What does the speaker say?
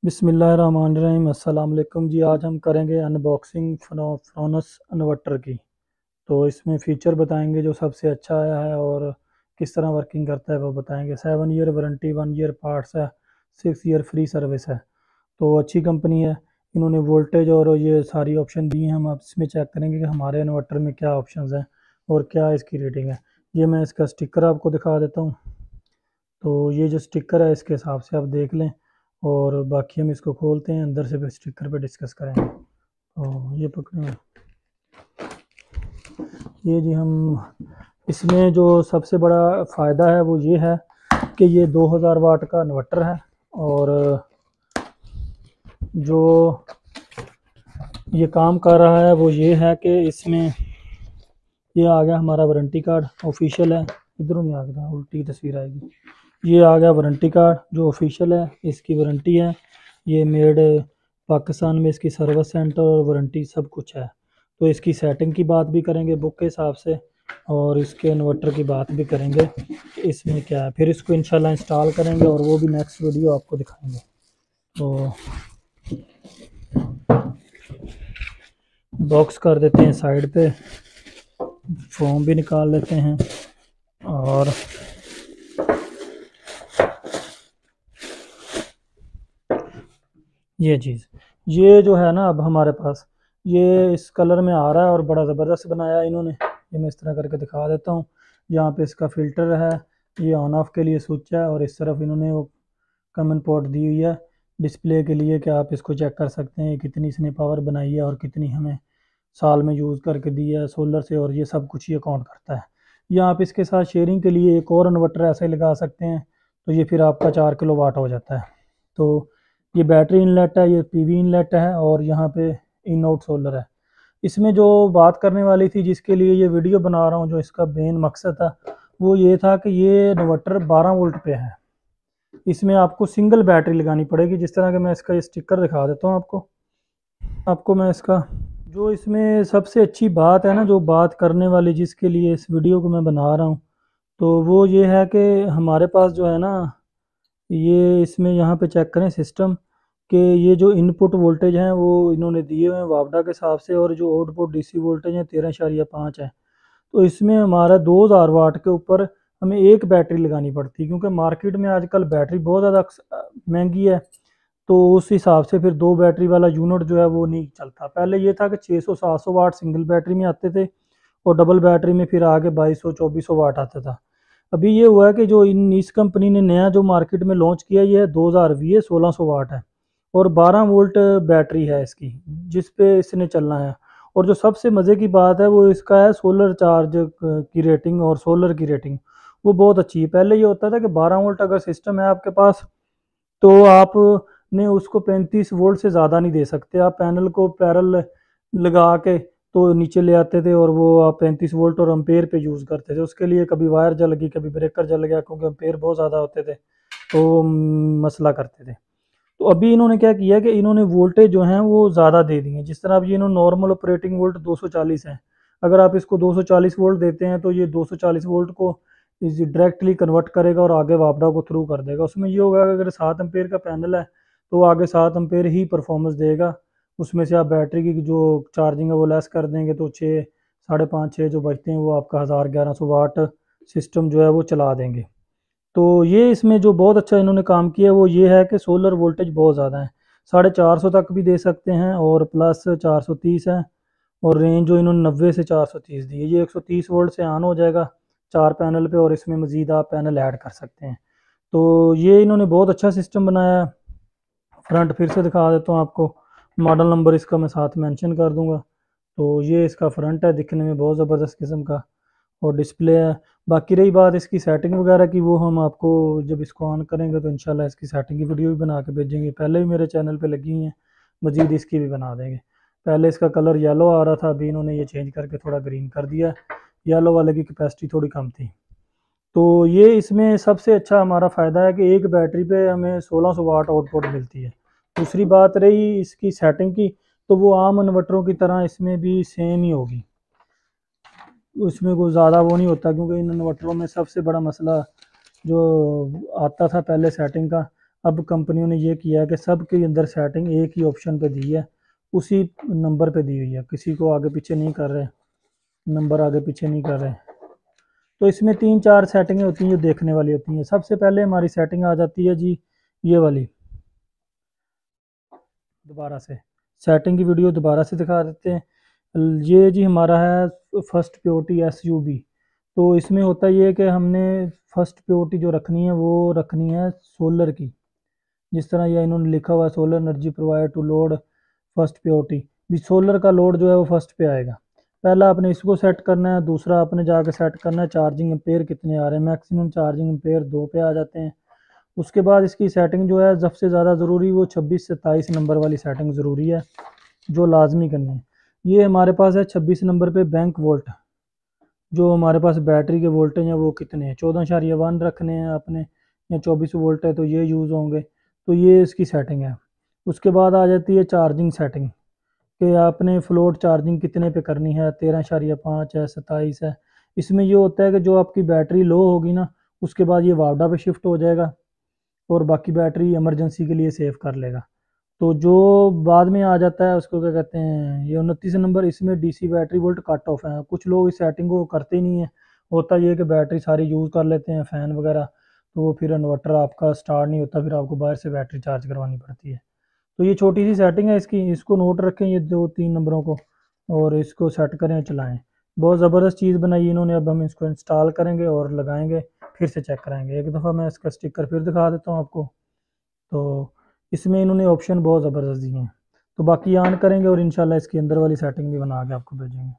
बिस्मिल्लाहिर्रहमानिर्रहीम। अस्सलाम वालेकुम जी। आज हम करेंगे अनबॉक्सिंग फ्रोनस इन्वर्टर की। तो इसमें फ़ीचर बताएंगे जो सबसे अच्छा आया है और किस तरह वर्किंग करता है वो बताएंगे। 7 ईयर वारंटी, 1 ईयर पार्ट्स है, 6 ईयर फ्री सर्विस है। तो अच्छी कंपनी है। इन्होंने वोल्टेज और ये सारी ऑप्शन दी हैं। हम अब इसमें चेक करेंगे कि हमारे इन्वर्टर में क्या ऑप्शंस हैं और क्या इसकी रेटिंग है। ये मैं इसका स्टिकर आपको दिखा देता हूँ। तो ये जो स्टिकर है इसके हिसाब से आप देख लें, और बाकी हम इसको खोलते हैं, अंदर से फिर स्टिकर पे डिस्कस करेंगे। तो ये पकड़े, ये जी हम इसमें जो सबसे बड़ा फ़ायदा है वो ये है कि ये 2000 वाट का इन्वर्टर है। और जो ये काम कर रहा है वो ये है कि इसमें ये आ गया हमारा वारंटी कार्ड, ऑफिशियल है। इधरों नहीं आ गया, उल्टी तस्वीर आएगी। ये आ गया वारंटी कार्ड जो ऑफिशियल है, इसकी वारंटी है। ये मेड पाकिस्तान में, इसकी सर्विस सेंटर और वारंटी सब कुछ है। तो इसकी सेटिंग की बात भी करेंगे बुक के हिसाब से, और इसके इन्वर्टर की बात भी करेंगे कि इसमें क्या है। फिर इसको इंशाल्लाह इंस्टॉल करेंगे और वो भी नेक्स्ट वीडियो आपको दिखाएंगे। तो बॉक्स कर देते हैं साइड पे, फॉर्म भी निकाल लेते हैं। और ये चीज़, ये जो है ना, अब हमारे पास ये इस कलर में आ रहा है और बड़ा ज़बरदस्त बनाया है इन्होंने। ये मैं इस तरह करके दिखा देता हूँ। यहाँ पे इसका फ़िल्टर है, ये ऑन ऑफ के लिए स्विच है, और इस तरफ इन्होंने वो कॉमन पोर्ट दी हुई है डिस्प्ले के लिए, कि आप इसको चेक कर सकते हैं कितनी इसने पावर बनाई है और कितनी हमें साल में यूज़ करके दी है सोलर से, और ये सब कुछ ये काउंट करता है। या आप इसके साथ शेयरिंग के लिए एक और इन्वर्टर ऐसे लगा सकते हैं, तो ये फिर आपका 4 किलो वाट हो जाता है। तो ये बैटरी इनलेट है, ये पीवी इनलेट है, और यहाँ पे इन आउट सोलर है। इसमें जो बात करने वाली थी, जिसके लिए ये वीडियो बना रहा हूँ, जो इसका मेन मकसद था वो ये था कि ये इन्वर्टर 12 वोल्ट पे है। इसमें आपको सिंगल बैटरी लगानी पड़ेगी। जिस तरह के मैं इसका ये स्टिकर दिखा देता हूँ आपको। मैं इसका जो इसमें सबसे अच्छी बात है ना, जो बात करने वाली, जिसके लिए इस वीडियो को मैं बना रहा हूँ, तो वो ये है कि हमारे पास जो है ना, ये इसमें यहाँ पे चेक करें सिस्टम के, ये जो इनपुट वोल्टेज हैं वो इन्होंने दिए हुए हैं वापडा के हिसाब से, और जो आउटपुट डीसी वोल्टेज है 13.5 है। तो इसमें हमारा 2000 वाट के ऊपर हमें एक बैटरी लगानी पड़ती है, क्योंकि मार्केट में आजकल बैटरी बहुत ज़्यादा महंगी है। तो उस हिसाब से फिर दो बैटरी वाला यूनिट जो है वो नहीं चलता। पहले ये था कि 600-700 वाट सिंगल बैटरी में आते थे, और डबल बैटरी में फिर आगे 2200-2400 वाट आता था। अभी ये हुआ है कि जो इस कंपनी ने नया जो मार्केट में लॉन्च किया, ये है 2020 है, 1600 वाट है, और 12 वोल्ट बैटरी है इसकी, जिस पे इसने चलना है। और जो सबसे मज़े की बात है वो इसका है सोलर चार्ज की रेटिंग, और सोलर की रेटिंग वो बहुत अच्छी है। पहले ये होता था कि 12 वोल्ट अगर सिस्टम है आपके पास, तो आप ने उसको 35 वोल्ट से ज़्यादा नहीं दे सकते। आप पैनल को पैरल लगा के तो नीचे ले आते थे, और वो आप 35 वोल्ट और एम्पेयर पे यूज़ करते थे। उसके लिए कभी वायर जल गई, कभी ब्रेकर जल गया, क्योंकि एम्पेयर बहुत ज़्यादा होते थे, तो वो मसला करते थे। तो अभी इन्होंने क्या किया कि इन्होंने वोल्टेज जो हैं वो ज़्यादा दे दिए हैं। जिस तरह अब ये इन्होंने नॉर्मल ऑपरेटिंग वोल्ट 240 है, अगर आप इसको 240 वोल्ट देते हैं, तो ये 240 वोल्ट को इस डायरेक्टली कन्वर्ट करेगा और आगे वापडा को थ्रू कर देगा। उसमें ये होगा कि अगर 7 एम्पेयर का पैनल है, तो वो आगे 7 एम्पेयर ही परफॉर्मेंस देगा। उसमें से आप बैटरी की जो चार्जिंग है वो लेस कर देंगे, तो 6, 5.5, 6 जो बचते हैं वो आपका 1000-1100 वाट सिस्टम जो है वो चला देंगे। तो ये इसमें जो बहुत अच्छा इन्होंने काम किया है वो ये है कि सोलर वोल्टेज बहुत ज़्यादा है, 450 तक भी दे सकते हैं, और प्लस 430 है। और रेंज जो इन्होंने 90 से 430 दी है। ये 130 वोल्ट से ऑन हो जाएगा 4 पैनल पे, और इसमें मज़ीद आप पैनल ऐड कर सकते हैं। तो ये इन्होंने बहुत अच्छा सिस्टम बनाया है। फ्रंट फिर से दिखा देता हूँ आपको, मॉडल नंबर इसका मैं साथ मेंशन कर दूंगा। तो ये इसका फ्रंट है, दिखने में बहुत ज़बरदस्त किस्म का, और डिस्प्ले है। बाकी रही बात इसकी सेटिंग वगैरह की, वो हम आपको जब इसको ऑन करेंगे तो इंशाल्लाह इसकी सेटिंग की वीडियो भी बना के भेजेंगे। पहले भी मेरे चैनल पे लगी हुई हैं, मज़ीद इसकी भी बना देंगे। पहले इसका कलर येलो आ रहा था, अभी इन्होंने ये चेंज करके थोड़ा ग्रीन कर दिया। येलो वाले की कैपेसिटी थोड़ी कम थी। तो ये इसमें सबसे अच्छा हमारा फ़ायदा है कि एक बैटरी पे हमें 1600 वाट आउटपुट मिलती है। दूसरी बात रही इसकी सेटिंग की, तो वो आम इन्वर्टरों की तरह इसमें भी सेम ही होगी। उसमें कोई ज़्यादा वो नहीं होता, क्योंकि इन इन्वर्टरों में सबसे बड़ा मसला जो आता था पहले सेटिंग का, अब कंपनियों ने ये किया है कि सब के अंदर सेटिंग एक ही ऑप्शन पे दी है, उसी नंबर पे दी हुई है, किसी को आगे पीछे नहीं कर रहे, नंबर आगे पीछे नहीं कर रहे। तो इसमें 3-4 सेटिंगें होती हैं जो देखने वाली होती हैं। सबसे पहले हमारी सेटिंग आ जाती है जी ये वाली, दोबारा से सेटिंग की वीडियो दोबारा से दिखा देते हैं। ये जी हमारा है फर्स्ट प्योरिटी SUB। तो इसमें होता ये है कि हमने फर्स्ट प्योरिटी जो रखनी है वो रखनी है सोलर की। जिस तरह ये इन्होंने लिखा हुआ है solar energy provide to load first priority, भी सोलर का लोड जो है वो फर्स्ट पे आएगा। पहला आपने इसको सेट करना है, दूसरा आपने जाके सेट करना है चार्जिंग एम्पेयर कितने आ रहे हैं। मैक्सिमम चार्जिंग एम्पेयर 2 पे आ जाते हैं। उसके बाद इसकी सेटिंग जो है सबसे ज़्यादा ज़रूरी वो 26 से 27 नंबर वाली सेटिंग ज़रूरी है, जो लाजमी करनी है। ये हमारे पास है 26 नंबर पे बैंक वोल्ट, जो हमारे पास बैटरी के वोल्टेज हैं वो कितने हैं, 14.1 रखने हैं आपने, या 24 वोल्ट है तो ये यूज़ होंगे। तो ये इसकी सेटिंग है। उसके बाद आ जाती है चार्जिंग सेटिंग, कि आपने फ्लोट चार्जिंग कितने पे करनी है, 13.5 है, 27 है। इसमें ये होता है कि जो आपकी बैटरी लो होगी ना, उसके बाद ये वावडा पे शिफ्ट हो जाएगा और बाकी बैटरी इमरजेंसी के लिए सेव कर लेगा। तो जो बाद में आ जाता है उसको क्या कहते हैं, ये 29 नंबर, इसमें DC battery volt cut off है। कुछ लोग इस सेटिंग को करते ही नहीं है, होता ये है कि बैटरी सारी यूज़ कर लेते हैं फ़ैन वगैरह, तो वो फिर इन्वर्टर आपका स्टार्ट नहीं होता, फिर आपको बाहर से बैटरी चार्ज करवानी पड़ती है। तो ये छोटी सी सेटिंग है इसकी, इसको नोट रखें ये 2-3 नंबरों को, और इसको सेट करें चलाएं। बहुत ज़बरदस्त चीज़ बनाई इन्होंने। अब हम इसको इंस्टॉल करेंगे और लगाएंगे, फिर से चेक कराएंगे। एक दफ़ा मैं इसका स्टिकर फिर दिखा देता हूँ आपको। तो इसमें इन्होंने ऑप्शन बहुत ज़बरदस्त दिए हैं। तो बाकी ऑन करेंगे और इंशाल्लाह इसकी अंदर वाली सेटिंग भी बना के आपको भेजेंगे।